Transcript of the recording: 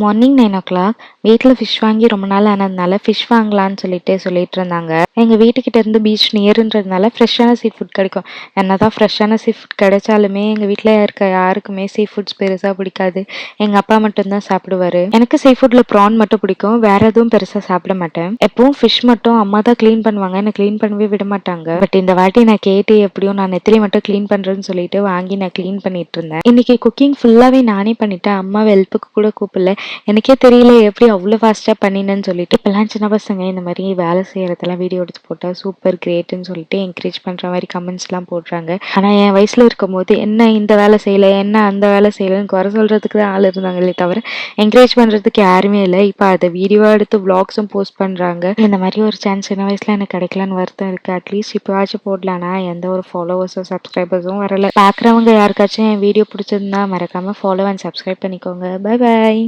Morning 9 o'clock வீட்டில் fish வாங்கி ரொம்ப நாள் ஆனதுனால ஃபிஷ் வாங்கலான்னு சொல்லிட்டு இருந்தாங்க. எங்கள் வீட்டுக்கிட்ட இருந்து பீச் நியருன்றதுனால ஃப்ரெஷ்ஷான சீ ஃபுட் கிடைக்கும். என்னதான் ஃப்ரெஷ்ஷான சீ ஃபுட் கிடைச்சாலுமே எங்கள் வீட்டில் இருக்க யாருக்குமே சீ ஃபுட்ஸ் பெருசாக பிடிக்காது. எங்கள் அப்பா மட்டும்தான் சாப்பிடுவாரு. எனக்கு சீ ஃபுட்டில் ப்ரான் மட்டும் பிடிக்கும். வேற எதுவும் பெருசாக சாப்பிட மாட்டேன். எப்பவும் ஃபிஷ் மட்டும் அம்மா தான் க்ளீன் பண்ணுவாங்க. என்னை க்ளீன் பண்ணவே விட மாட்டாங்க. பட் இந்த வாட்டி நான் கேட்டு எப்படியும் நான் நெத்திலி மட்டும் க்ளீன் பண்ணுறேன்னு சொல்லிட்டு வாங்கி நான் க்ளீன் பண்ணிட்டு இருந்தேன். இன்னைக்கு குக்கிங் ஃபுல்லாகவே நானே பண்ணிட்டேன். அம்மாவை ஹெல்ப்புக்கு கூட கூப்பிடல. எனக்கே தெரியல எப்படி அவ்வளோ ஃபாஸ்ட்டாக பண்ணினேன்னு சொல்லிட்டு. இப்போல்லாம் சின்ன பசங்க இந்த மாதிரி வேலை செய்கிறதெல்லாம் வீடியோ எடுத்து போட்டால் சூப்பர் கிரேட்டுன்னு சொல்லிட்டு என்கரேஜ் பண்ணுற மாதிரி கமெண்ட்ஸ்லாம் போடுறாங்க. ஆனால் என் வயசில் இருக்கும் போது என்ன இந்த வேலை செய்யலை, என்ன அந்த வேலை செய்யலைன்னு குறை சொல்கிறதுக்கு தான் ஆள் இருந்தாங்களே தவிர என்கரேஜ் பண்ணுறதுக்கு யாருமே இல்லை. இப்போ அதை வீடியோவாக எடுத்து விளாக்ஸும் போஸ்ட் பண்ணுறாங்க. இந்த மாதிரி ஒரு சான்ஸ் சின்ன வயசில் எனக்கு கிடைக்கலன்னு வருத்தம் இருக்குது. அட்லீஸ்ட் இப்போவாச்சும் போடலான்னா எந்த ஒரு ஃபாலோவர்ஸோ சப்ஸ்கிரைபர்ஸும் வரலை. பார்க்குறவங்க யாருக்காச்சும் என் வீடியோ பிடிச்சிருந்தா மறக்காமல் ஃபாலோ அண்ட் சப்ஸ்கிரைப் பண்ணிக்கோங்க. Bye bye.